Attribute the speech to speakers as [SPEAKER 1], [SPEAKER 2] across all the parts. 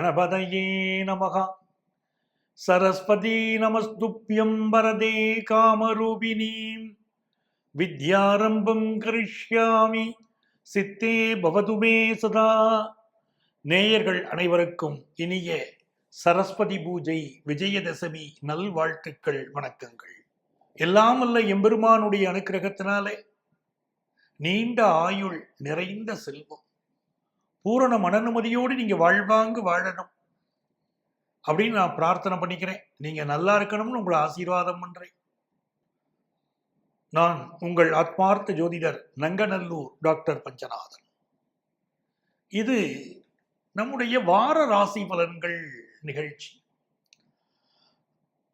[SPEAKER 1] கணபதையே நமக. சரஸ்வதி நமஸ்துப்யம் வரதே காமரூபிணீம் வித்யாரம்பம் கரிஷ்யாமி சித்தே பவது மே சதா. நேயர்கள் அனைவருக்கும் இனிய சரஸ்வதி பூஜை விஜயதசமி நல்வாழ்த்துக்கள், வணக்கங்கள். எல்லாம் அல்ல எம்பெருமானுடைய அனுக்கிரகத்தினாலே நீண்ட ஆயுள், நிறைந்த செல்வம், பூரண மனநிம்மதியோடு நீங்க வாழ்வாங்கு வாழணும் அப்படின்னு நான் பிரார்த்தனை பண்ணிக்கிறேன். நீங்க நல்லா இருக்கணும்னு உங்களை ஆசீர்வாதம் பண்றேன். நான் உங்கள் ஆத்மார்த்த ஜோதிடர் நங்கநல்லூர் டாக்டர் பஞ்சநாதன். இது நம்முடைய வார ராசி பலன்கள் நிகழ்ச்சி.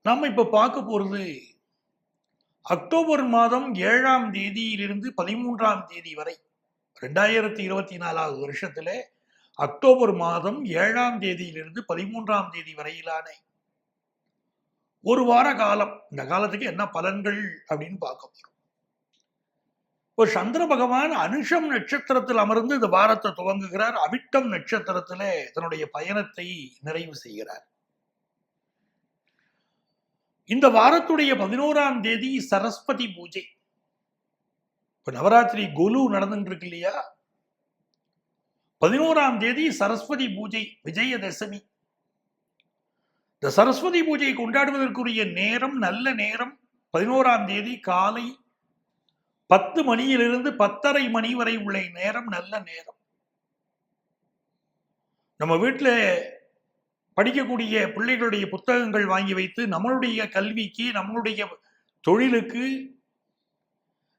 [SPEAKER 1] நம்ம இப்ப பார்க்க போறது அக்டோபர் மாதம் 7ஆம் தேதியிலிருந்து 13ஆம் தேதி வரை 2024 வருஷத்துல அக்டோபர் மாதம் 7ஆம் தேதியிலிருந்து 13ஆம் தேதி வரையிலான ஒரு வார காலம். இந்த காலத்துக்கு என்ன பலன்கள் அப்படின்னு பார்க்க போறோம். ஒரு சந்திர பகவான் அனுஷம் நட்சத்திரத்தில் அமர்ந்து இந்த வாரத்தை துவங்குகிறார். அவிட்டம் நட்சத்திரத்துல தன்னுடைய பயணத்தை நிறைவு செய்கிறார். இந்த வாரத்துடைய 11ஆம் தேதி சரஸ்வதி பூஜை. இப்ப நவராத்திரி கொலு நடந்துட்டு இருக்கு இல்லையா? 11ஆம் தேதி சரஸ்வதி பூஜை, விஜயதசமி. இந்த சரஸ்வதி பூஜையை கொண்டாடுவதற்குரிய நேரம், நல்ல நேரம் 11ஆம் தேதி காலை 10 மணியிலிருந்து 10:30 மணி வரை உள்ள நேரம் நல்ல நேரம். நம்ம வீட்டில் படிக்கக்கூடிய பிள்ளைகளுடைய புத்தகங்கள் வாங்கி வைத்து நம்மளுடைய கல்விக்கு, நம்மளுடைய தொழிலுக்கு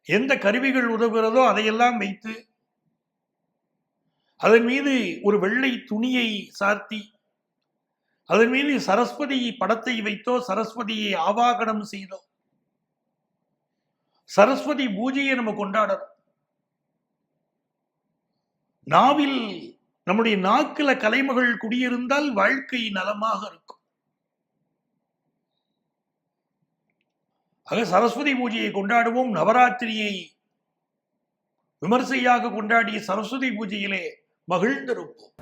[SPEAKER 1] எந்த கருவிகள் உதவுகிறதோ அதையெல்லாம் வைத்து அதன் மீது ஒரு வெள்ளை துணியை சார்த்தி அதன் மீது சரஸ்வதி படத்தை வைத்தோ, சரஸ்வதியை ஆவாகனம் செய்தோ சரஸ்வதி பூஜையை நம்ம கொண்டாடணும். நாவில் நம்முடைய நாக்குல கலைமகள் குடியிருந்தால் வாழ்க்கை நலமாக இருக்கும். ஆக சரஸ்வதி பூஜையை கொண்டாடுவோம். நவராத்திரியை விமர்சையாக கொண்டாடிய சரஸ்வதி பூஜையிலே மகிழ்ந்திருப்போம்.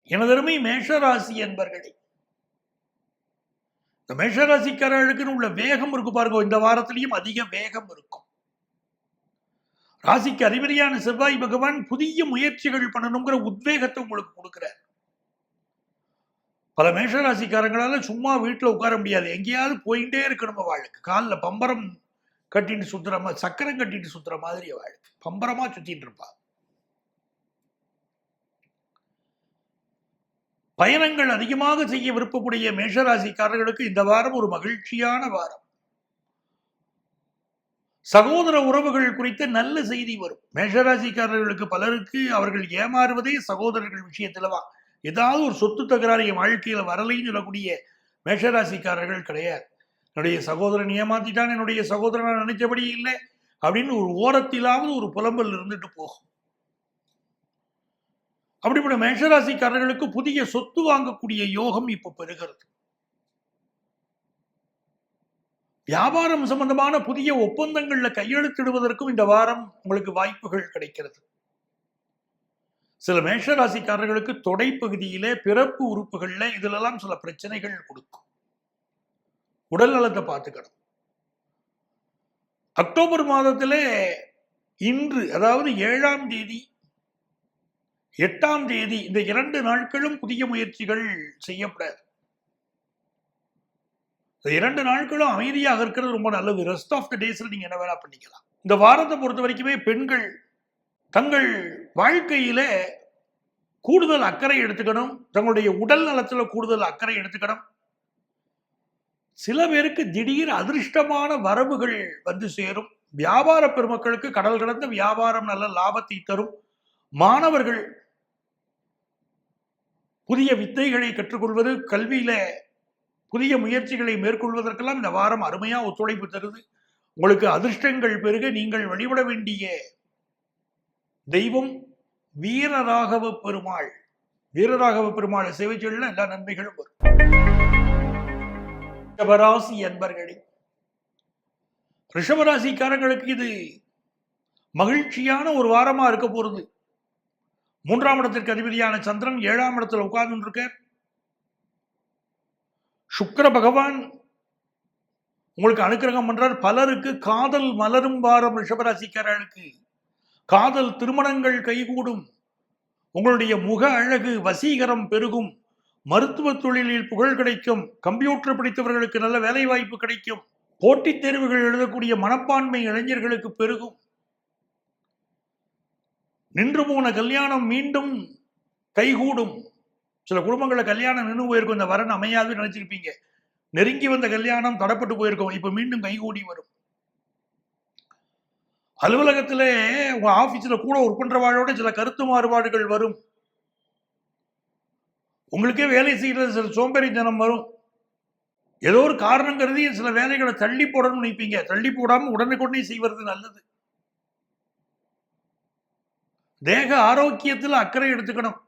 [SPEAKER 1] எனதருமை மேஷராசி என்பர்களே, இந்த மேஷராசிக்காரர்களுக்கு உள்ள வேகம் இருக்கு பாருங்க. இந்த வாரத்திலையும் அதிக வேகம் இருக்கும். ராசிக்கு அதிபதியான செவ்வாய் பகவான் புதிய முயற்சிகள் பண்ணணுங்கிற உத்வேகத்தை உங்களுக்கு கொடுக்கிறார். பல மேஷராசிக்காரங்களால சும்மா வீட்டுல உட்கார முடியாது, எங்கேயாவது போயிட்டே இருக்கணும். வாழ்க்கை காலில் பம்பரம் கட்டிட்டு சுத்துற மாதிரி, சக்கரம் கட்டிட்டு சுத்துற மாதிரி வாழ்க்கை, பம்பரமா சுத்திட்டு இருப்பா. பயணங்கள் அதிகமாக செய்ய விருப்பக்கூடிய மேஷராசிக்காரர்களுக்கு இந்த வாரம் ஒரு மகிழ்ச்சியான வாரம். சகோதர உறவுகள் குறித்த நல்ல செய்தி வரும். மேஷராசிக்காரர்களுக்கு பலருக்கு அவர்கள் ஏமாறுவதே சகோதரர்கள் விஷயத்துலவா. ஏதாவது ஒரு சொத்து தகராறு என் வாழ்க்கையில வரலைன்னு சொல்லக்கூடிய மேஷராசிக்காரர்கள் கிடையாது. என்னுடைய சகோதரன் ஏமாத்திட்டான், என்னுடைய சகோதரன் நினைச்சபடி இல்லை அப்படின்னு ஒரு ஓரத்திலாவது ஒரு புலம்பல் இருந்துட்டு போகும். அப்படிப்பட்ட மேஷராசிக்காரர்களுக்கு புதிய சொத்து வாங்கக்கூடிய யோகம் இப்ப பெறுகிறது. வியாபாரம் சம்பந்தமான புதிய ஒப்பந்தங்கள்ல கையெழுத்திடுவதற்கும் இந்த வாரம் உங்களுக்கு வாய்ப்புகள் கிடைக்கிறது. சில மேஷராசிக்காரர்களுக்கு தொடைப்பகுதியிலே, பிறப்பு உறுப்புகள்ல இதுலெல்லாம் சில பிரச்சனைகள் கொடுக்கும். உடல் நலத்தை பார்த்துக்கணும். அக்டோபர் மாதத்திலே இன்று, அதாவது 7ஆம் தேதி 8ஆம் தேதி, இந்த 2 நாட்களும் புதிய முயற்சிகள் செய்யப்படாது. 2 நாட்களும் அமைதியாக இருக்கிறது ரொம்ப நல்லது. ரெஸ்ட் ஆஃப் த டேஸ்ல நீங்க என்ன வேணா பண்ணிக்கலாம். இந்த வாரத்தை பொறுத்த வரைக்குமே பெண்கள் தங்கள் வாழ்க்கையில கூடுதல் அக்கறை எடுத்துக்கணும். தங்களுடைய உடல் நலத்துல கூடுதல் அக்கறை எடுத்துக்கணும். சில பேருக்கு திடீர் அதிர்ஷ்டமான வரவுகள் வந்து சேரும். வியாபார பெருமக்களுக்கு கடல் கடந்த வியாபாரம் நல்ல லாபத்தை தரும். மாணவர்கள் புதிய வித்தைகளை கற்றுக்கொள்வது, கல்வியில புதிய முயற்சிகளை மேற்கொள்வதற்கெல்லாம் இந்த வாரம் அருமையா ஒத்துழைப்பு தருது. உங்களுக்கு அதிர்ஷ்டங்கள் பெருக நீங்கள் வழிபட வேண்டிய தெய்வம் வீரராகவ பெருமாள். வீரராகவ பெருமாளை சேவை செய்யல எல்லா நன்மைகளும் வரும். ரிஷபராசி என்பர்களே, ரிஷபராசிக்காரங்களுக்கு இது மகிழ்ச்சியான ஒரு வாரமா இருக்க போறது. மூன்றாம் இடத்திற்கு அதிபதியான சந்திரன் 7ஆம் இடத்துல உட்கார்ந்து இருக்கார். சுக்கிர பகவான் உங்களுக்கு அனுக்கிரகம் பண்றார். பலருக்கு காதல் மலரும் வாரம் ரிஷபராசிக்காரர்களுக்கு. காதல் திருமணங்கள் கைகூடும். உங்களுடைய முக அழகு வசீகரம் பெருகும். மருத்துவ தொழிலில் புகழ் கிடைக்கும். கம்ப்யூட்டர் படித்தவர்களுக்கு நல்ல வேலை வாய்ப்பு கிடைக்கும். போட்டித் தேர்வுகள் எழுதக்கூடிய மனப்பான்மை இளைஞர்களுக்கு பெருகும். நின்று போன கல்யாணம் மீண்டும் கைகூடும். சில குடும்பங்களில் கல்யாணம் நின்று போயிருக்கும், இந்த வரன் அமையாது நினைச்சிருப்பீங்க. நெருங்கி வந்த கல்யாணம் தடப்பட்டு போயிருக்கும், இப்ப மீண்டும் கைகூடி வரும். அலுவலகத்திலே உங்க ஆபீஸ்ல கூட ஒர்க் பண்றவாளோட சில கருத்து மாறுபாடுகள் வரும். உங்களுக்கே வேலை செய்யறது சில சோம்பேறித்தனம் வரும். ஏதோ ஒரு காரணம் கருதி சில வேலைகளை தள்ளி போடணும்னு நினைப்பீங்க. தள்ளி போடாம உடனுக்குடனே செய்வது நல்லது. தேக ஆரோக்கியத்தில் அக்கறை எடுத்துக்கணும்.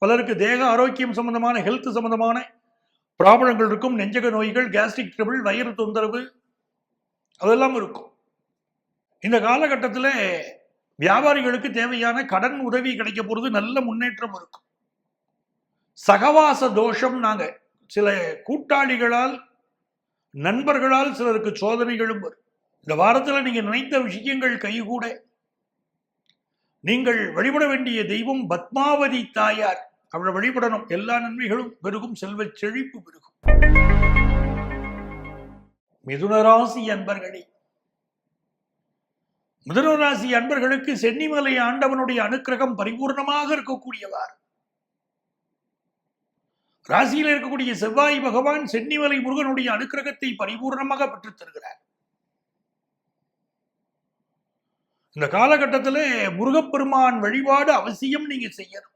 [SPEAKER 1] பலருக்கு தேக ஆரோக்கியம் சம்பந்தமான ஹெல்த் சம்பந்தமான ப்ராப்ளங்கள் இருக்கும். நெஞ்சக நோய்கள், கேஸ்ட்ரிக் ட்ரபிள், வயிறு தொந்தரவு அதெல்லாம் இருக்கும். இந்த காலகட்டத்தில் வியாபாரிகளுக்கு தேவையான கடன் உதவி கிடைக்க போறது, நல்ல முன்னேற்றம் இருக்கும். சகவாச தோஷம் நாங்க சில கூட்டாளிகளால் நண்பர்களால் சிலருக்கு சோதனைகளும் வரும். இந்த வாரத்தில் நீங்க நினைத்த விஷயங்கள் கைகூட. நீங்கள் வழிபட வேண்டிய தெய்வம் பத்மாவதி தாயார். அவளை வழிபடணும். எல்லா நன்மைகளும் பெருகும். செல்வ செழிப்பு பெருகும். மிதுனராசி அன்பர்களே, மிதுனராசி அன்பர்களுக்கு சென்னிமலை ஆண்டவனுடைய அனுக்கிரகம் பரிபூர்ணமாக இருக்கக்கூடியவார். ராசியில் இருக்கக்கூடிய செவ்வாய் பகவான் சென்னிமலை முருகனுடைய அனுக்கிரகத்தை பரிபூர்ணமாக பெற்றுத் தருகிறார். இந்த காலகட்டத்தில் முருகப்பெருமான் வழிபாடு அவசியம் நீங்க செய்யணும்.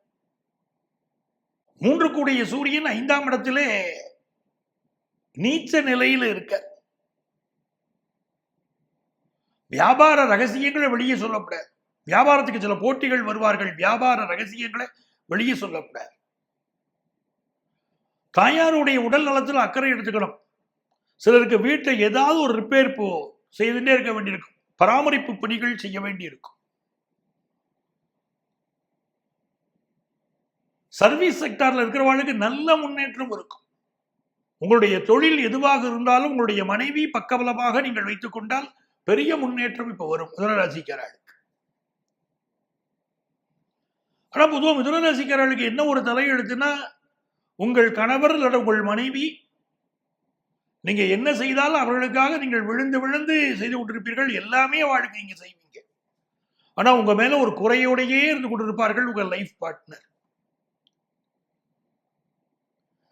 [SPEAKER 1] 3 கூடிய சூரியன் 5ஆம் இடத்திலே நீச்ச நிலையில் இருக்க. வியாபார ரகசியங்களை வெளியே சொல்லக்கூடாது. வியாபாரத்துக்கு சில போட்டிகள் வருவார்கள். வியாபார ரகசியங்களை வெளியே சொல்லக்கூடாது. தாயாருடைய உடல் நலத்தில் அக்கறை எடுத்துக்கணும். சிலருக்கு வீட்டில் ஏதாவது ஒரு ரிப்பேர் செய்துட்டே இருக்க வேண்டியிருக்கும். பராமரிப்பு பணிகள் செய்ய வேண்டியிருக்கும். சர்வீஸ் செக்டார்ல இருக்கிறவர்களுக்கு நல்ல முன்னேற்றம் இருக்கும். உங்களுடைய தொழில் எதுவாக இருந்தாலும் உங்களுடைய மனைவி பக்கபலமாக நீங்கள் வைத்துக் கொண்டால் பெரிய முன்னேற்றம் இப்ப வரும் மிதுனராசிக்காரர்களுக்கு. ஆனா பொதுவாக மிதுனராசிக்காரர்களுக்கு என்ன ஒரு தலையெழுத்துனா, உங்கள் கணவர் அல்லது உங்கள் மனைவி நீங்க என்ன செய்தாலும் அவர்களுக்காக நீங்கள் விழுந்து விழுந்து செய்து கொண்டிருப்பீர்கள். எல்லாமே வாழ்க்கை நீங்க செய்வீங்க. ஆனா உங்க மேல ஒரு குறையோடையே இருந்து கொண்டிருப்பார்கள் உங்கள் லைஃப் பார்ட்னர்.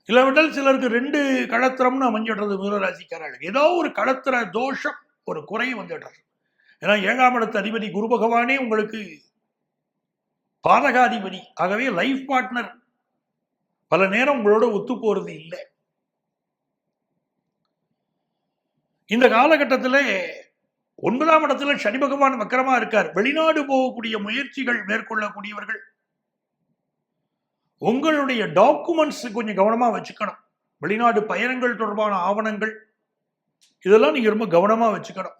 [SPEAKER 1] இல்லாவிட்டால் சிலருக்கு 2 களத்திரம்னு அமைஞ்சிடுறது மிதுனராசிக்காரர்களுக்கு. ஏதோ ஒரு களத்திர தோஷம், ஒரு குறை வந்துடுறது. ஏன்னா 7ஆம் இடத்து அதிபதி குரு பகவானே உங்களுக்கு பாதகாதிபதி. ஆகவே லைஃப் பார்ட்னர் பல நேரம் உங்களோட ஒத்து போறது இல்லை. இந்த காலகட்டத்தில் 9ஆம் இடத்துல சனி பகவான் வக்கரமா இருக்கார். வெளிநாடு போகக்கூடிய முயற்சிகள் மேற்கொள்ளக்கூடியவர்கள் உங்களுடைய டாக்குமெண்ட்ஸ் கொஞ்சம் கவனமா வச்சுக்கணும். வெளிநாடு பயணங்கள் தொடர்பான ஆவணங்கள் இதெல்லாம் நீங்க ரொம்ப கவனமா வச்சுக்கணும்.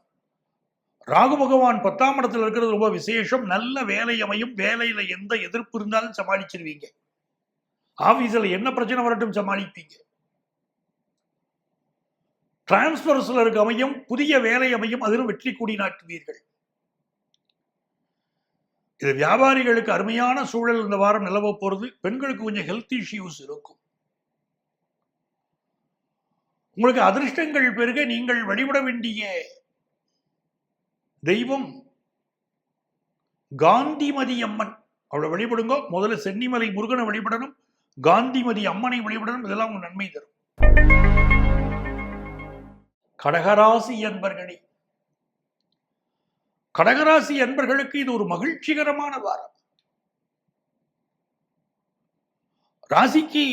[SPEAKER 1] ராகு பகவான் 10ஆம் இடத்துல இருக்கிறது ரொம்ப விசேஷம். நல்ல வேலை அமையும். வேலையில எந்த எதிர்ப்பு இருந்தாலும் சமாளிச்சிருவீங்க. ஆபீஸ்ல என்ன பிரச்சனை வரட்டும் சமாளிப்பீங்க. டிரான்ஸ்பர்ஸ்ல இருக்க அமையும். புதிய வேலை அமையும். அதிலும் வெற்றி கூடி நாட்டுவீர்கள். இது வியாபாரிகளுக்கு அருமையான சூழல் இந்த வாரம் நிலவ போறது. பெண்களுக்கு கொஞ்சம் ஹெல்த் இஷ்யூஸ் இருக்கும். உங்களுக்கு அதிர்ஷ்டங்கள் பெருக நீங்கள் வழிபட வேண்டிய தெய்வம் காந்திமதி அம்மன். அவளை வழிபடுங்க. முதல்ல சென்னிமலை முருகனை வழிபடணும். காந்திமதி அம்மனை வழிபடணும். இதெல்லாம் உங்க நன்மை தரும். கடகராசி அன்பர்களே, கடகராசி அன்பர்களுக்கு இது ஒரு மகிழ்ச்சிகரமான வாரம். ராசிக்கு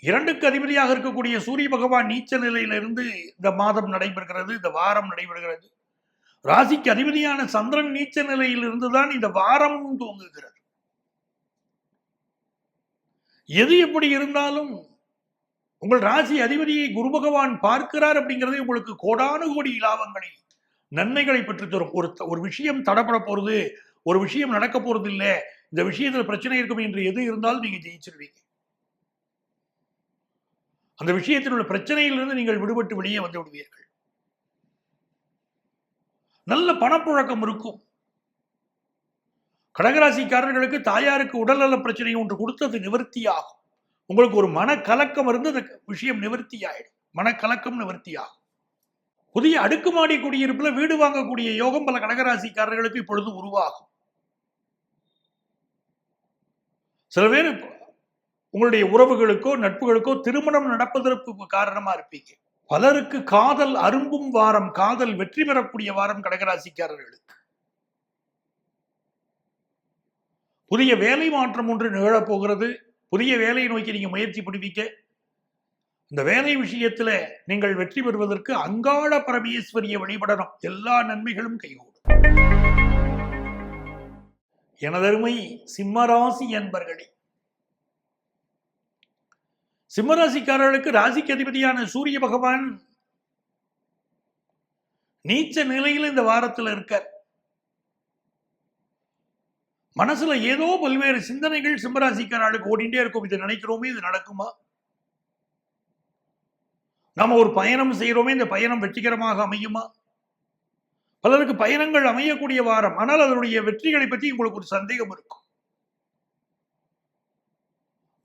[SPEAKER 1] 2க்கு அதிபதியாக இருக்கக்கூடிய சூரிய பகவான் நீச்ச நிலையிலிருந்து இந்த மாதம் நடைபெறுகிறது. இந்த வாரம் நடைபெறுகிறது. ராசிக்கு அதிபதியான சந்திரன் நீச்ச நிலையில் இருந்துதான் இந்த வாரமும் துவங்குகிறது. எது எப்படி இருந்தாலும் உங்கள் ராசி அதிபதியை குரு பகவான் பார்க்கிறார் அப்படிங்கிறது உங்களுக்கு கோடானு கோடி லாபங்களை நன்மைகளை பெற்று தரும். ஒரு விஷயம் தடப்பட போறது, ஒரு விஷயம் நடக்க போறது இல்லை, இந்த விஷயத்துல பிரச்சனை இருக்கும் என்று எது இருந்தாலும் நீங்க ஜெயிச்சிருவீங்க. அந்த விஷயத்தில் உள்ள பிரச்சனையிலிருந்து நீங்கள் விடுபட்டு வெளியே வந்து விடுவீர்கள். நல்ல பணப்புழக்கம் இருக்கும். கடகராசிக்காரர்களுக்கு தாயாருக்கு உடல்நல பிரச்சனை ஒன்று கொடுத்தது நிவர்த்தியாகும். உங்களுக்கு ஒரு மனக்கலக்கம் இருந்து அந்த விஷயம் நிவர்த்தி ஆயிடும். மனக்கலக்கம் நிவர்த்தியாகும். புதிய அடுக்குமாடி குடியிருப்புல வீடு வாங்கக்கூடிய யோகம் பல கடகராசிக்காரர்களுக்கு இப்பொழுது உருவாகும். சில பேர் உங்களுடைய உறவுகளுக்கோ நட்புகளுக்கோ திருமணம் நடப்பதற்கு காரணமா இருப்பீங்க. பலருக்கு காதல் அரும்பும் வாரம், காதல் வெற்றி பெறக்கூடிய வாரம் கடகராசிக்காரர்களுக்கு. புதிய வேலை மாற்றம் ஒன்று நிகழப்போகிறது. புதிய வேலையை நோக்கி நீங்க முயற்சி பண்ணுவீங்க. இந்த வேலை விஷயத்துல நீங்கள் வெற்றி பெறுவதற்கு அங்காள பரமேஸ்வரிய வழிபடணும். எல்லா நன்மைகளும் கைகூடும். எனதருமை சிம்மராசி என்பர்களே, சிம்மராசிக்காரர்களுக்கு ராசிக்கு அதிபதியான சூரிய பகவான் நீச்ச நிலையில் இந்த வாரத்தில் இருக்கார். மனசுல ஏதோ பல்வேறு சிந்தனைகள் சிம்மராசிக்காரர்களுக்கு ஓடிண்டே இருக்கும். இது நினைக்கிறோமே, இது நடக்குமா? நாம ஒரு பயணம் செய்யறோமே, இந்த பயணம் வெற்றிகரமாக அமையுமா? பலருக்கு பயணங்கள் அமையக்கூடிய வாரம். ஆனால் அதனுடைய வெற்றிகளை பற்றி உங்களுக்கு ஒரு சந்தேகம் இருக்கும்.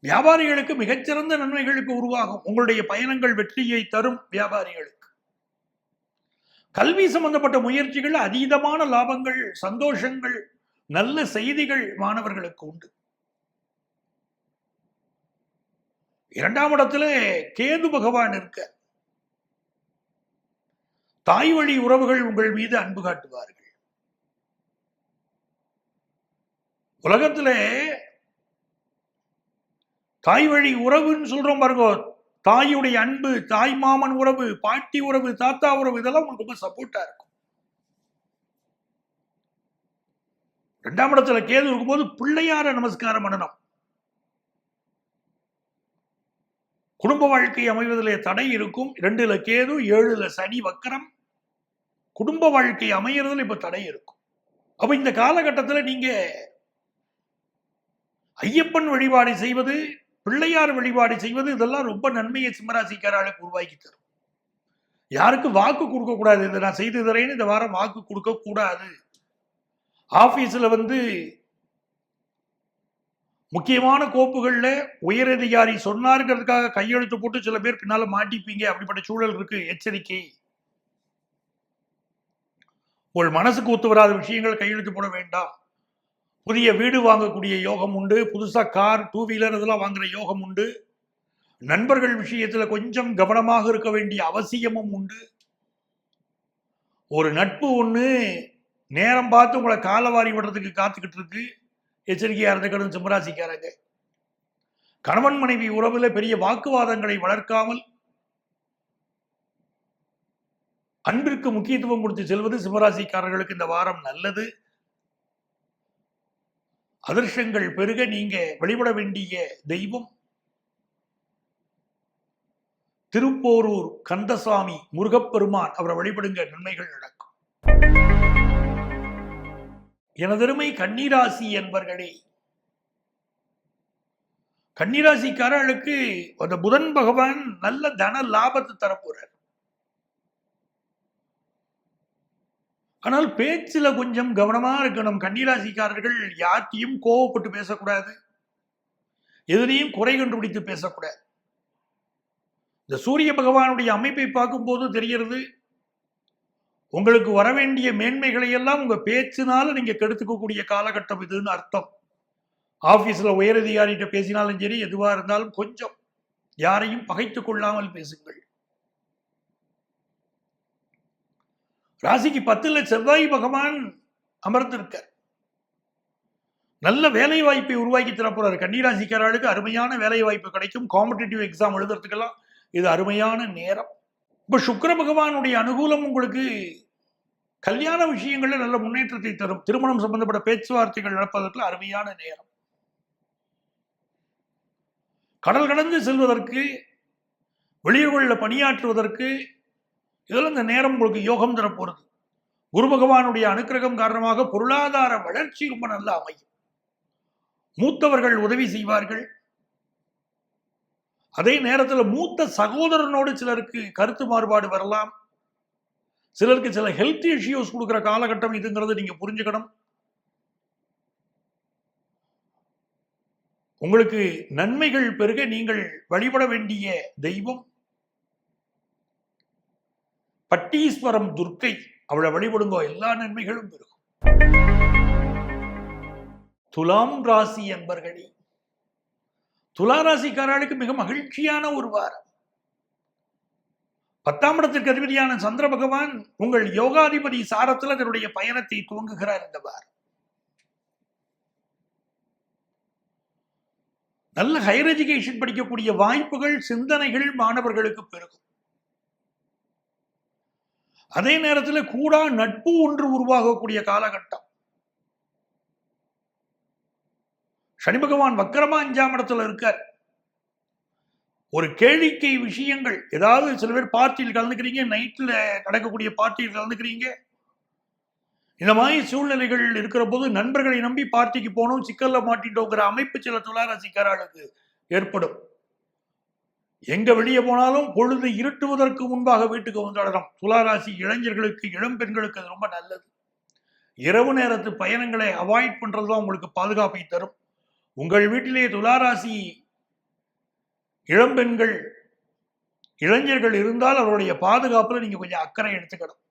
[SPEAKER 1] வியாபாரிகளுக்கு மிகச்சிறந்த நன்மைகளுக்கு உருவாகும். உங்களுடைய பயணங்கள் வெற்றியை தரும். வியாபாரிகளுக்கு கல்வி சம்பந்தப்பட்ட முயற்சிகள் அதீதமான லாபங்கள், சந்தோஷங்கள், நல்ல செய்திகள் மாணவர்களுக்கு உண்டு. இரண்டாம் இடத்துல கேது பகவான் இருக்க. தாய் வழி உறவுகள் உங்கள் மீது அன்பு காட்டுவார்கள். உலகத்திலே தாய் வழி உறவுன்னு சொல்றோம் பாருங்க. தாயுடைய அன்பு, தாய் மாமன் உறவு, பாட்டி உறவு, தாத்தா உறவு, இதெல்லாம் உங்களுக்கு ரொம்ப சப்போர்ட்டா இருக்கும். இரண்டாம் இடத்துல கேது இருக்கும்போது பிள்ளையார நமஸ்காரம் பண்ணணும். குடும்ப வாழ்க்கை அமைவதிலே தடை இருக்கும். 2ல கேது, 7ல சனி வக்கரம். குடும்ப வாழ்க்கை அமையறதுல இப்ப தடை இருக்கும். அப்ப இந்த காலகட்டத்தில் நீங்க ஐயப்பன் வழிபாடு செய்வது, பிள்ளையார் வழிபாடு செய்வது, இதெல்லாம் ரொம்ப நன்மையை சிம்மராசிக்காரர்களுக்கு உருவாக்கி தரும். யாருக்கு வாக்கு கொடுக்க கூடாது. இதை நான் செய்து தரேன்னு இந்த வாரம் வாக்கு கொடுக்க கூடாது. ஆபீஸ்ல முக்கியமான கோப்புகள்ல உயரதிகாரி சொன்னாருங்கிறதுக்காக கையெழுத்து போட்டு சில பேர் பின்னால மாட்டிப்பீங்க. அப்படிப்பட்ட சூழல் இருக்கு. எச்சரிக்கை. உங்கள் மனசுக்கு ஒத்து வராத விஷயங்கள் கையெழுத்து போட வேண்டாம். புதிய வீடு வாங்கக்கூடிய யோகம் உண்டு. புதுசா கார், 2 வீலர் இதெல்லாம் வாங்குற யோகம் உண்டு. நண்பர்கள் விஷயத்துல கொஞ்சம் கவனமாக இருக்க வேண்டிய அவசியமும் உண்டு. ஒரு நட்பு ஒண்ணு நேரம் பார்த்து உங்களை காலவாரி விடுறதுக்கு காத்துக்கிட்டு இருக்கு. எச்சரிக்கையா இருந்துக்கணும் சிம்மராசிக்காரங்க. கணவன் மனைவி உறவுல பெரிய வாக்குவாதங்களை வளர்க்காமல் அன்பிற்கு முக்கியத்துவம் கொடுத்து செல்வது சிம்மராசிக்காரர்களுக்கு இந்த வாரம் நல்லது. அதிர்ஷ்டங்கள் பெருக நீங்க வழிபட வேண்டிய தெய்வம் திருப்போரூர் கந்தசாமி முருகப்பெருமான். அவரை வழிபடுங்க, நன்மைகள் நடக்கும். எனதருமை கன்னிராசி என்பர்களே, கன்னிராசிக்காரர்களுக்கு அந்த புதன் பகவான் நல்ல தன லாபத்தை தரப்போறார். ஆனால் பேச்சுல கொஞ்சம் கவனமா இருக்கணும். கன்னிராசிக்காரர்கள் யார்த்தையும் கோவப்பட்டு பேசக்கூடாது. எதிரையும் குறை கண்டுபிடித்து பேசக்கூடாது. இந்த சூரிய பகவானுடைய அமைப்பை பார்க்கும் போது தெரிகிறது, உங்களுக்கு வர வேண்டிய மேன்மைகளை எல்லாம் உங்க பேச்சினால நீங்க கெடுத்துக்கக்கூடிய காலகட்டம் இதுன்னு அர்த்தம். ஆபீஸ்ல உயரதிகாரிகிட்ட பேசினாலும் சரி, எதுவா இருந்தாலும் கொஞ்சம் யாரையும் பகைத்துக் கொள்ளாமல் பேசுங்கள். ராசிக்கு 10ல் செவ்வாய் பகவான் அமர்ந்திருக்கார். நல்ல வேலை வாய்ப்பை உருவாக்கி தரப்போறாரு. கன்னிராசிக்காரர்களுக்கு அருமையான வேலை வாய்ப்பு கிடைக்கும். காம்படிட்டிவ் எக்ஸாம் எழுதுறதுக்கெல்லாம் இது அருமையான நேரம். இப்ப சுக்கிர பகவானுடைய அனுகூலம் உங்களுக்கு கல்யாண விஷயங்கள்ல நல்ல முன்னேற்றத்தை தரும். திருமணம் சம்பந்தப்பட்ட பேச்சுவார்த்தைகள் நடப்பதற்கு அருமையான நேரம். கடல் கடந்து செல்வதற்கு, வெளியூர்களில் பணியாற்றுவதற்கு இதெல்லாம் இந்த நேரம் உங்களுக்கு யோகம் தரப்போறது. குரு பகவானுடைய அனுக்கிரகம் காரணமாக பொருளாதார வளர்ச்சி ரொம்ப நல்லா அமையும். மூத்தவர்கள் உதவி செய்வார்கள். அதே நேரத்தில் மூத்த சகோதரனோடு சிலருக்கு கருத்து மாறுபாடு வரலாம். சிலருக்கு சில ஹெல்த் இஷ்யூஸ் கொடுக்கிற காலகட்டம் இதுங்கிறது நீங்க புரிஞ்சுக்கணும். உங்களுக்கு நன்மைகள் பெருக நீங்கள் வழிபட வேண்டிய தெய்வம் பட்டீஸ்வரம் துர்க்கை. அவளை வழிபடுங்கோ, எல்லா நன்மைகளும் பெருகும். துலாம் ராசி என்பர்களே, துலா ராசிக்காரர்களுக்கு மிக மகிழ்ச்சியான ஒரு வாரம். 10ஆம் இடத்திற்கு அதிபதியான சந்திர பகவான் உங்கள் யோகாதிபதி சாரத்தில் தன்னுடைய பயணத்தை துவங்குகிறார். இந்த வாரம் நல்ல ஹையர் எஜுகேஷன் படிக்கக்கூடிய வாய்ப்புகள், சிந்தனைகள் மாணவர்களுக்கு பெருகும். அதே நேரத்தில் கூடா நட்பு ஒன்று உருவாகக்கூடிய காலகட்டம். சனி பகவான் வக்கரமா 5ஆம் இடத்துல இருக்கார். ஒரு கேளிக்கை விஷயங்கள், ஏதாவது சில பேர் பார்ட்டியில் கலந்துக்கிறீங்க, நைட்ல நடக்கக்கூடிய பார்ட்டியில் கலந்துக்கிறீங்க. இந்த மாதிரி சூழ்நிலைகள் இருக்கிற போது நண்பர்களை நம்பி பார்ட்டிக்கு போனோம், சிக்கல்ல மாட்டிட்டோங்கிற அமைப்பு சில துளாராசிக்காரர்களுக்கு ஏற்படும். எங்க வெளியே போனாலும் பொழுது இருட்டுவதற்கு முன்பாக வீட்டுக்கு வந்துடணும். துளாராசி இளைஞர்களுக்கு, இளம் பெண்களுக்கு அது ரொம்ப நல்லது. இரவு நேரத்து பயணங்களை அவாய்ட் பண்றதுதான் உங்களுக்கு பாதுகாப்பை தரும். உங்கள் வீட்டிலே துளாராசி இளம்பெண்கள், இளைஞர்கள் இருந்தால் அவருடைய பாதுகாப்புல நீங்க கொஞ்சம் அக்கறை எடுத்துக்கணும்.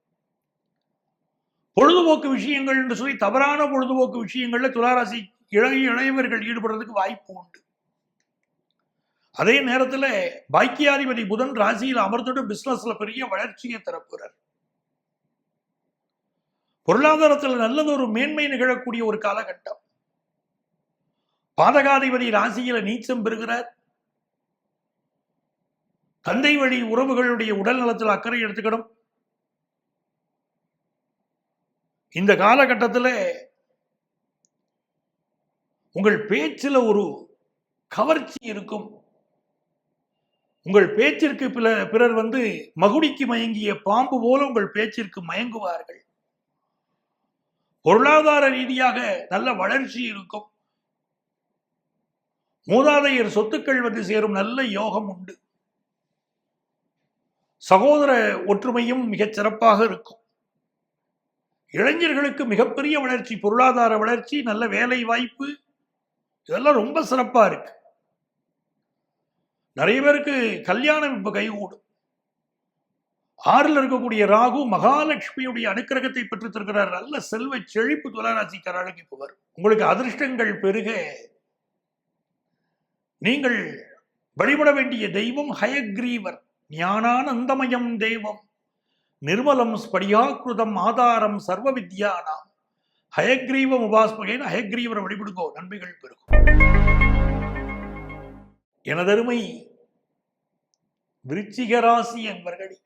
[SPEAKER 1] பொழுதுபோக்கு விஷயங்கள் என்று சொல்லி தவறான பொழுதுபோக்கு விஷயங்கள்ல துளாராசி இளையவர்கள் ஈடுபடுறதுக்கு வாய்ப்பு உண்டு. அதே நேரத்துல பாக்கியாதிபதி புதன் ராசியில் அமர்ந்துட்டு பிசினஸ்ல பெரிய வளர்ச்சியை தரப்புறார். பொருளாதாரத்தில் நல்லதொரு மேன்மை நிகழக்கூடிய ஒரு காலகட்டம். பாதகாதிபதி ராசியில நீச்சம் பெறுகிறார். தந்தை வழி உறவுகளுடைய உடல் நலத்தில் அக்கறை எடுத்துக்கணும். இந்த காலகட்டத்தில் உங்கள் பேச்சில் ஒரு கவர்ச்சி இருக்கும். உங்கள் பேச்சிற்கு பிறர் மகுடிக்கு மயங்கிய பாம்பு போல உங்கள் பேச்சிற்கு மயங்குவார்கள். பொருளாதார ரீதியாக நல்ல வளர்ச்சி இருக்கும். மூதாதையர் சொத்துக்கள் சேரும் நல்ல யோகம் உண்டு. சகோதர ஒற்றுமையும் மிகச் சிறப்பாக இருக்கும். இளைஞர்களுக்கு மிகப்பெரிய வளர்ச்சி, பொருளாதார வளர்ச்சி, நல்ல வேலை வாய்ப்பு, இதெல்லாம் ரொம்ப சிறப்பா இருக்கு. நிறைய பேருக்கு கல்யாணம் இப்ப கைகூடும். 6ல் இருக்கக்கூடிய ராகு மகாலட்சுமியுடைய அனுக்கிரகத்தை பெற்று தருகிறார். நல்ல செல்வ செழிப்பு துளாராசிக்காரர்களுக்கு இப்ப வரும். உங்களுக்கு அதிர்ஷ்டங்கள் பெருக நீங்கள் வழிபட வேண்டிய தெய்வம் ஹயக்ரீவர். ஞானானந்தமயம் தெய்வம், நிர்மலம் ஸ்படியாக்கிருதம் ஆதாரம் சர்வ வித்யானாம். ஹயக்ரீவம் உபாஸ்மகேன், ஹயக்ரீவரை வழிபடுங்கோ, நன்மைகள் பெருகும். எனதருமை விருச்சிக ராசி என்பர்களே,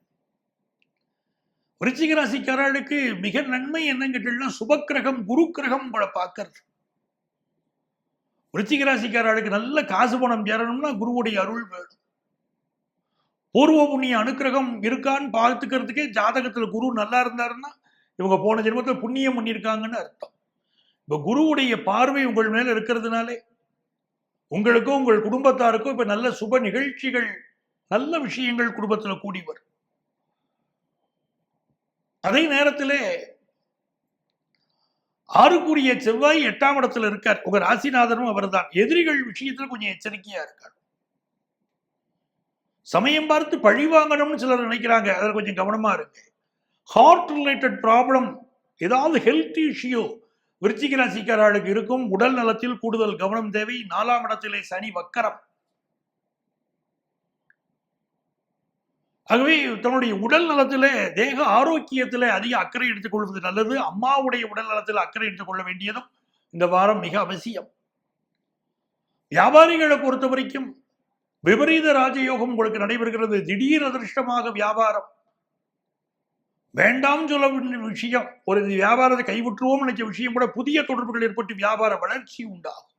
[SPEAKER 1] விருச்சிக ராசிக்காரர்களுக்கு மிக நன்மை என்னன்னு கேட்டீங்கன்னா, சுபக்கிரகம் குரு கிரகம் உங்களை பார்க்கறது. விருச்சிக ராசிக்காரர்களுக்கு நல்ல காசு பணம் சேரணும்னா குருவுடைய அருள் வேணும். பூர்வ புண்ணிய அனுக்கிரகம் இருக்கான்னு பார்த்துக்கிறதுக்கே ஜாதகத்துல குரு நல்லா இருந்தாருன்னா இவங்க போன ஜென்மத்தில் புண்ணியம் பண்ணியிருக்காங்கன்னு அர்த்தம். இப்ப குருவுடைய பார்வை உங்கள் மேல இருக்கிறதுனாலே உங்களுக்கும் உங்கள் குடும்பத்தாருக்கும் இப்ப நல்ல சுப நிகழ்ச்சிகள், நல்ல விஷயங்கள் குடும்பத்துல கூடி வரும். அதே நேரத்திலே 6க்குரிய செவ்வாய் 8ஆம் இடத்துல இருக்கார். உங்க ராசிநாதனும் அவர்தான். எதிரிகள் விஷயத்துல கொஞ்சம் எச்சரிக்கையா இருக்கார். சமயம் பார்த்து பழி வாங்கணும்னு சிலர் நினைக்கிறாங்க, அதில் கொஞ்சம் கவனமா இருக்கு. ஹார்ட் ரிலேட்டட் ப்ராப்ளம், ஏதாவது ஹெல்த் இஷ்யூ விருச்சிக ராசிக்காரர்களுக்கு இருக்கும். உடல் நலத்தில் கூடுதல் கவனம் தேவை. 4ஆம் இடத்திலே சனி வக்கரம். ஆகவே தன்னுடைய உடல் நலத்திலே, தேக ஆரோக்கியத்திலே அதிக அக்கறை எடுத்துக் கொள்வது நல்லது. அம்மாவுடைய உடல் நலத்தில் அக்கறை எடுத்துக் கொள்ள வேண்டியதும் இந்த வாரம் மிக அவசியம். வியாபாரிகளை பொறுத்த வரைக்கும் விபரீத ராஜயோகம் உங்களுக்கு நடைபெறுகிறது. திடீர் அதிர்ஷ்டமாக வியாபாரம். வேண்டாம் சொல்ல விஷயம், ஒரு வியாபாரத்தை கைவிட்டுருவோம் நினைச்ச விஷயம் கூட புதிய தொடர்புகள் ஏற்பட்டு வியாபார வளர்ச்சி உண்டாகும்.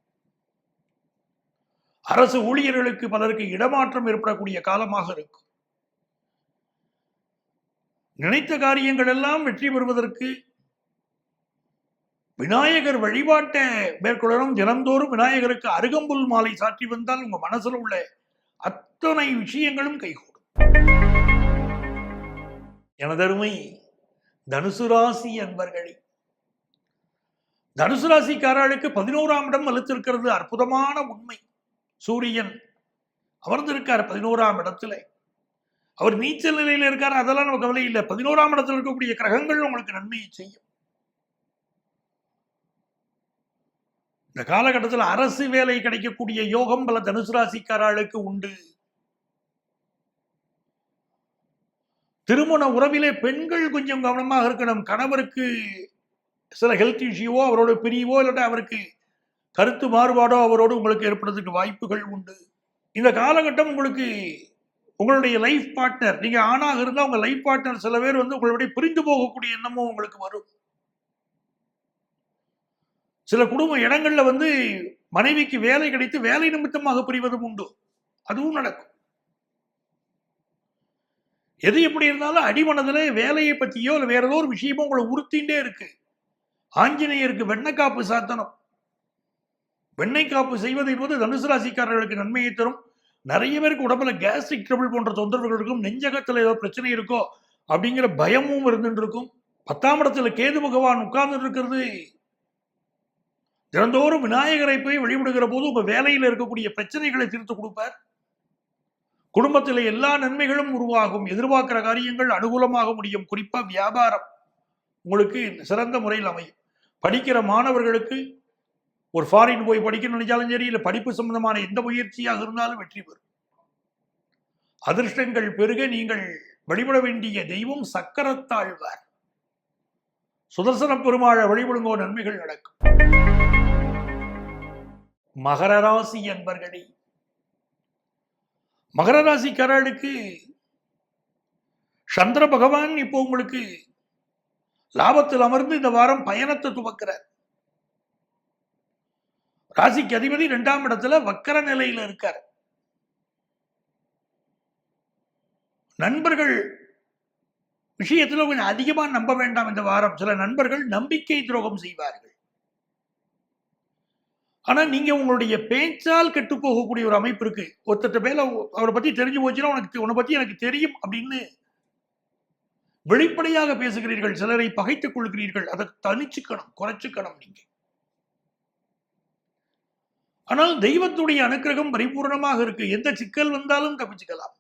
[SPEAKER 1] அரசு ஊழியர்களுக்கு பலருக்கு இடமாற்றம் ஏற்படக்கூடிய காலமாக இருக்கும். நினைத்த காரியங்கள் எல்லாம் வெற்றி பெறுவதற்கு விநாயகர் வழிபாட்டை மேற்கொள்ளணும். தினந்தோறும் விநாயகருக்கு அருகம்புல் மாலை சாற்றி வந்தால் உங்க மனசுல உள்ள அத்தனை விஷயங்களும் கைகூடும். எனதருமை தனுசு ராசி அன்பர்களே, தனுசு ராசிக்காரர்களுக்கு 11ஆம் இடம் வலுத்திருக்கிறது. அற்புதமான உண்மை. சூரியன் அமர்ந்திருக்கார் 11ஆம் இடத்துல. அவர் நீச்சல் நிலையில இருக்கார், அதெல்லாம் நம்ம கவலை இல்லை. 11ஆம் இடத்துல இருக்கக்கூடிய கிரகங்கள் உங்களுக்கு நன்மையை செய்யும். இந்த காலகட்டத்தில் அரசு வேலை கிடைக்கக்கூடிய யோகம் பல தனுசு ராசிக்காரர்களுக்கு உண்டு. திருமண உறவிலே பெண்கள் கொஞ்சம் கவனமாக இருக்கணும். கணவருக்கு சில ஹெல்த் இஷ்யூவோ, அவரோட பிரிவோ, இல்லாட்டா அவருக்கு கருத்து மாறுபாடோ அவரோடு உங்களுக்கு ஏற்படுறதுக்கு வாய்ப்புகள் உண்டு. இந்த காலகட்டம் உங்களுக்கு உங்களுடைய லைஃப் பார்ட்னர், நீங்க ஆணாக இருந்தால் உங்க லைஃப் பார்ட்னர் சில பேர் உங்களுடைய பிரிந்து போகக்கூடிய எண்ணமும் உங்களுக்கு வரும். சில குடும்ப இடங்கள்ல மனைவிக்கு வேலை கிடைத்து வேலை நிமித்தமாக பிரிவதும் உண்டு. அதுவும் நடக்கும். எது எப்படி இருந்தாலும் அடிமனதுல வேலையை பத்தியோ இல்லை வேற ஏதோ ஒரு விஷயமோ உங்களை உறுத்திண்டே இருக்கு. ஆஞ்சநேயருக்கு வெண்ணெய் காப்பு சாத்தணும். வெண்ணெய் காப்பு செய்வது என்பது தனுசு ராசிக்காரர்களுக்கு நன்மையை தரும். நிறைய பேருக்கு உடம்புல கேஸ்ட்ரிக் ட்ரபிள் போன்ற தொந்தரவுகள் இருக்கும். நெஞ்சகத்தில் ஏதோ பிரச்சனை இருக்கோ அப்படிங்கிற பயமும் இருந்துட்டு இருக்கும். 10ஆம் இடத்துல கேது பகவான் உட்கார்ந்து இருக்கிறது. தினந்தோறும் விநாயகரை போய் வழிபடுகிற போது உங்க வேலையில் இருக்கக்கூடிய பிரச்சனைகளை தீர்த்து கொடுப்பார். குடும்பத்தில் எல்லா நன்மைகளும் உருவாகும். எதிர்பார்க்கிற காரியங்கள் அனுகூலமாக முடியும். குறிப்பா வியாபாரம் உங்களுக்கு சிறந்த முறையில் அமையும். படிக்கிற மாணவர்களுக்கு ஒரு ஃபாரின் போய் படிக்கணும்னு நினைச்சாலும் சரி, இல்லை படிப்பு சம்பந்தமான எந்த முயற்சியாக இருந்தாலும் வெற்றி பெறும். அதிர்ஷ்டங்கள் பெருக நீங்கள் வழிபட வேண்டிய தெய்வம் சக்கரத்தாழ்வார். சுதர்சன பெருமாளை வழிபடுங்கோ, நன்மைகள் நடக்கும். மகர ராசி அன்பர்களே, மகர ராசிக்காரர்களுக்கு சந்திர பகவான் இப்போ உங்களுக்கு லாபத்தில் அமர்ந்து இந்த வாரம் பயணத்தை துவக்கிறார். ராசிக்கு அதிபதி 2ஆம் இடத்துல வக்கர நிலையில இருக்கார். நண்பர்கள் விஷயத்துல கொஞ்சம் அதிகமா நம்ப வேண்டாம் இந்த வாரம். சில நண்பர்கள் நம்பிக்கை துரோகம் செய்வார்கள். ஆனா நீங்க உங்களுடைய பேச்சால் கெட்டு போகக்கூடிய ஒரு அமைப்பு இருக்கு. ஒருத்தட்ட மேல அவரை பத்தி தெரிஞ்சு போச்சுன்னா உன்னை பத்தி எனக்கு தெரியும் அப்படின்னு வெளிப்படையாக பேசுகிறீர்கள். சிலரை பகைத்துக் கொள்கிறீர்கள். அதை தனிச்சுக்கணும், குறைச்சுக்கணும் நீங்க. ஆனால் தெய்வத்துடைய அனுக்கிரகம் பரிபூர்ணமாக இருக்கு. எந்த சிக்கல் வந்தாலும் தப்பிச்சுக்கலாம்.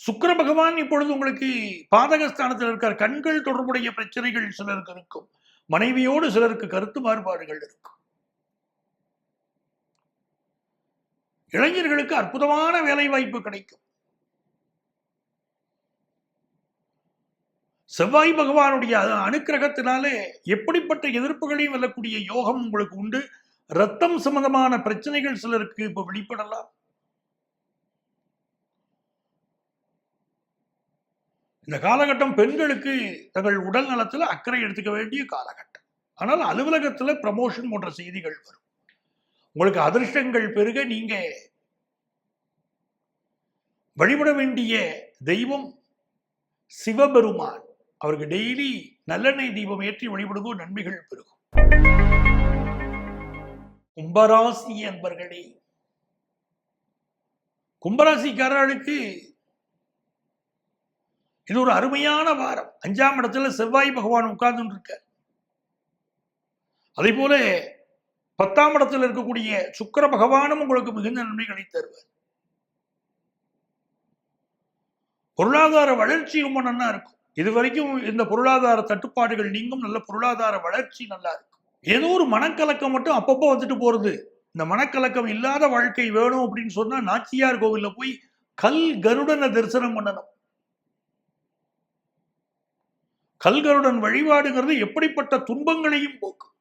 [SPEAKER 1] சுக்கிர பகவான் இப்பொழுது உங்களுக்கு பாதகஸ்தானத்தில் இருக்கார். கண்கள் தொடர்புடைய பிரச்சனைகள் சிலருக்கு இருக்கும். மனைவியோடு சிலருக்கு கருத்து மாறுபாடுகள் இருக்கும். இளைஞர்களுக்கு அற்புதமான வேலை வாய்ப்பு கிடைக்கும். செவ்வாய் பகவானுடைய அனுக்கிரகத்தினாலே எப்படிப்பட்ட எதிர்ப்புகளையும் வெல்லக்கூடிய யோகம் உங்களுக்கு உண்டு. ரத்தம் சம்பந்தமான பிரச்சனைகள் சிலருக்கு இப்ப வெளிப்படலாம். இந்த காலகட்டம் பெண்களுக்கு தங்கள் உடல் நலத்துல அக்கறை எடுத்துக்க வேண்டிய காலகட்டம். ஆனால் அலுவலகத்துல ப்ரமோஷன் போன்ற செய்திகள் வரும். உங்களுக்கு அதிர்ஷ்டங்கள் பெருக நீங்க வழிபட வேண்டிய தெய்வம் சிவபெருமான். அவருக்கு டெய்லி நல்லெண்ணெய் தீபம் ஏற்றி வழிபடுவோம், நன்மைகள் பெருகும். கும்பராசி அன்பர்களே, கும்பராசிக்காரர்களுக்கு இது ஒரு அருமையான வாரம். 5ஆம் இடத்துல செவ்வாய் பகவான் உட்கார்ந்து இருக்கார். அதே போல 10ஆம் இடத்தில் இருக்கக்கூடிய சுக்கிர பகவானும் உங்களுக்கு மிகுந்த நன்மைகளை தருவார். பொருளாதார வளர்ச்சி ரொம்ப நல்லா இருக்கும். இதுவரைக்கும் இந்த பொருளாதார தட்டுப்பாடுகள் நீங்கும். நல்ல பொருளாதார வளர்ச்சி நல்லா இருக்கும். ஏதோ ஒரு மனக்கலக்கம் மட்டும் அப்பப்போ வந்துட்டு போறது. இந்த மனக்கலக்கம் இல்லாத வாழ்க்கை வேணும் அப்படின்னு சொன்னா நாச்சியார் கோவில்ல போய் கல் கருடனை தரிசனம் பண்ணணும். கல்கருடன் வழிபாடுங்கிறது எப்படிப்பட்ட துன்பங்களையும் போக்கும்.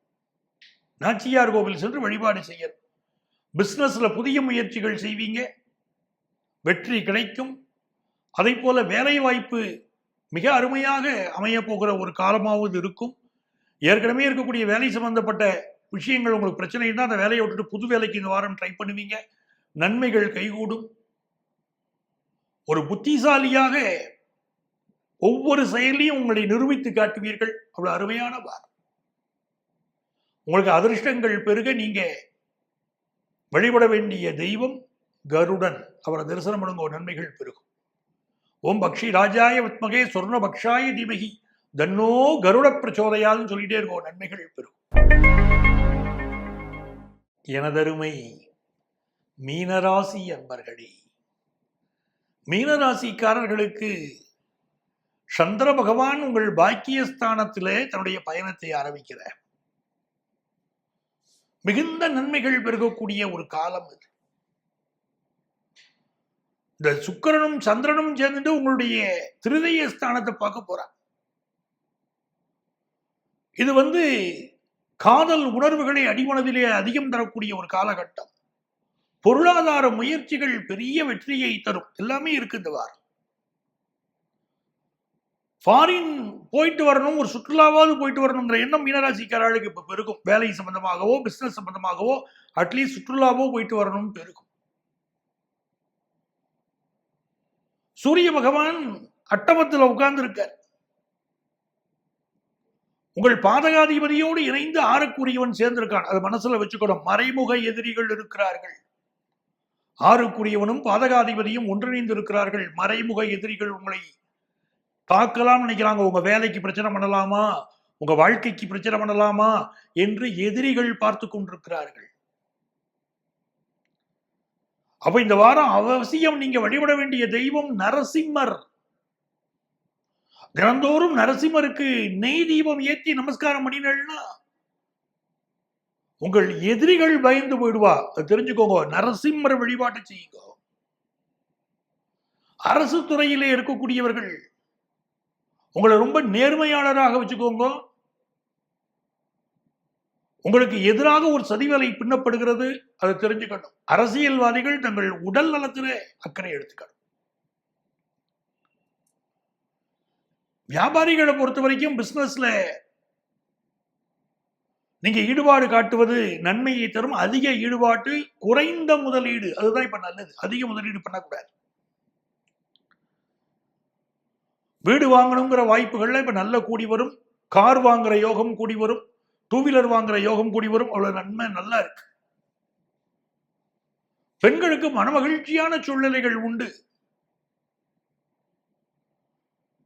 [SPEAKER 1] நாச்சியார் கோவில் சென்று வழிபாடு செய்யணும். பிசினஸ்ல புதிய முயற்சிகள் செய்வீங்க, வெற்றி கிடைக்கும். அதை போல வேலை வாய்ப்பு மிக அருமையாக அமைய போகிற ஒரு காலமாவது இருக்கும். ஏற்கனவே இருக்கக்கூடிய வேலை சம்பந்தப்பட்ட விஷயங்கள் உங்களுக்கு பிரச்சனை இருந்தால் அந்த வேலையை விட்டுட்டு புது வேலைக்கு இந்த வாரம் ட்ரை பண்ணுவீங்க, நன்மைகள் கைகூடும். ஒரு புத்திசாலியாக ஒவ்வொரு செயலையும் உங்களை நிரூபித்து காட்டுவீர்கள். அவ்வளவு அருமையான வாரம். உங்களுக்கு அதிர்ஷ்டங்கள் பெருக நீங்க வழிபட வேண்டிய தெய்வம் கருடன். அவரை தரிசனம் பண்ணுங்க, நன்மைகள் பெருகும். ஓம் பக்ஷி ராஜாய வித்மகே சொர்ண பக்ஷாய தீமகி தன்னோ கருட பிரச்சோதயான்னு சொல்லிட்டே இருக்கோம், நன்மைகள் பெருகும். எனதருமை மீனராசி அன்பர்களே, மீனராசிக்காரர்களுக்கு சந்திர பகவான் உங்கள் பாக்கியஸ்தானத்திலே தன்னுடைய பயணத்தை ஆரம்பிக்கிறார். மிகுந்த நன்மைகள் பெருகக்கூடிய ஒரு காலம் இது. இந்த சுக்கிரனும் சந்திரனும் சேர்ந்துட்டு உங்களுடைய திருதய ஸ்தானத்தை பார்க்க போறாங்க. இது காதல் உணர்வுகளை அடிமனதிலே அதிகம் தரக்கூடிய ஒரு காலகட்டம். பொருளாதார முயற்சிகள் பெரிய வெற்றியை தரும். எல்லாமே இருக்கு இந்த வாரம். ஃபாரின் போயிட்டு வரணும், ஒரு சுற்றுலாவாவது போயிட்டு வரணுங்கிற எண்ணம் மீனராசிக்காரர்களுக்கு இப்ப பெருகும். வேலை சம்பந்தமாகவோ பிசினஸ் சம்பந்தமாகவோ அட்லீஸ்ட் சுற்றுலாவோ போயிட்டு வரணும் பெருகும். சூரிய பகவான் அட்டமத்தில் உட்கார்ந்து இருக்கார். உங்கள் பாதகாதிபதியோடு இணைந்து ஆறுக்குரியவன் சேர்ந்திருக்கான். அது மனசுல வச்சுக்கணும். மறைமுக எதிரிகள் இருக்கிறார்கள். ஆறுக்குரியவனும் பாதகாதிபதியும் ஒன்றிணைந்து இருக்கிறார்கள். மறைமுக எதிரிகள் உங்களை தாக்கலாம் நினைக்கிறாங்க. உங்க வேலைக்கு பிரச்சனை பண்ணலாமா, உங்க வாழ்க்கைக்கு பிரச்சனை பண்ணலாமா என்று எதிரிகள் பார்த்து கொண்டிருக்கிறார்கள். அப்ப இந்த வாரம் அவசியம் நீங்க வழிபட வேண்டிய தெய்வம் நரசிம்மர். தினந்தோறும் நரசிம்மருக்கு நெய் தீபம் ஏற்றி நமஸ்காரம் பண்ணினா உங்கள் எதிரிகள் பயந்து போயிடுவா. தெரிஞ்சுக்கோங்க, நரசிம்மர் வழிபாட்டு செய்யுங்க. அரசு துறையிலே இருக்கக்கூடியவர்கள் உங்களை ரொம்ப நேர்மையாளராக வச்சுக்கோங்க. உங்களுக்கு எதிராக ஒரு சதிவேலை பின்னப்படுகிறது, அதை தெரிஞ்சுக்கணும். அரசியல்வாதிகள் தங்கள் உடல் நலத்திலே அக்கறை எடுத்துக்கணும். வியாபாரிகளை பொறுத்த வரைக்கும் பிசினஸ்ல நீங்க ஈடுபாடு காட்டுவது நன்மையை தரும். அதிக ஈடுபாட்டு குறைந்த முதலீடு, அதுதான் இப்ப நல்லது. அதிக முதலீடு பண்ணக்கூடாது. வீடு வாங்கணுங்கிற வாய்ப்புகள்ல இப்ப நல்ல கூடி வரும். கார் வாங்குற யோகம் கூடி வரும். டூ வீலர் வாங்குற யோகம் கூடி வரும். அவ்வளவு நன்மை நல்லா இருக்கு. பெண்களுக்கு மனமகிழ்ச்சியான சூழ்நிலைகள் உண்டு.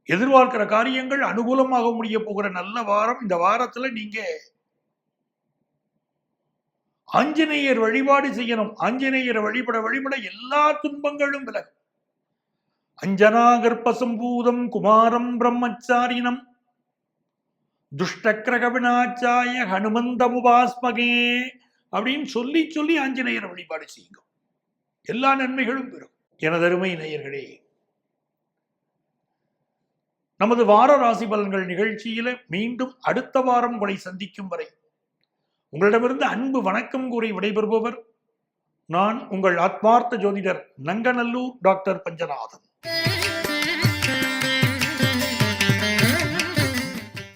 [SPEAKER 1] எதிர்பார்க்கிற காரியங்கள் அனுகூலமாக முடிய போகிற நல்ல வாரம். இந்த வாரத்துல நீங்க ஆஞ்சநேயர் வழிபாடு செய்யணும். ஆஞ்சநேயரை வழிபட எல்லா துன்பங்களும் விலகும். அஞ்சனா கர்ப்பசம்பூதம் குமாரம் பிரம்மச்சாரினம் துஷ்டக்கிரகவினாச்சாய ஹனுமந்தமுபாஸ்மகே அப்படின்னு சொல்லி சொல்லி ஆஞ்சநேயரை வழிபாடு செய்யுங்க. எல்லா நன்மைகளும் பெறும். எனதருமை நேயர்களே, நமது வார ராசி பலன்கள் நிகழ்ச்சியில மீண்டும் அடுத்த வாரம் உங்களை சந்திக்கும் வரை உங்களிடமிருந்து அன்பு வணக்கம் கூறி விடைபெறுபவர் நான் உங்கள் ஆத்மார்த்த ஜோதிடர் நங்கநல்லூர் டாக்டர் பஞ்சநாதன்.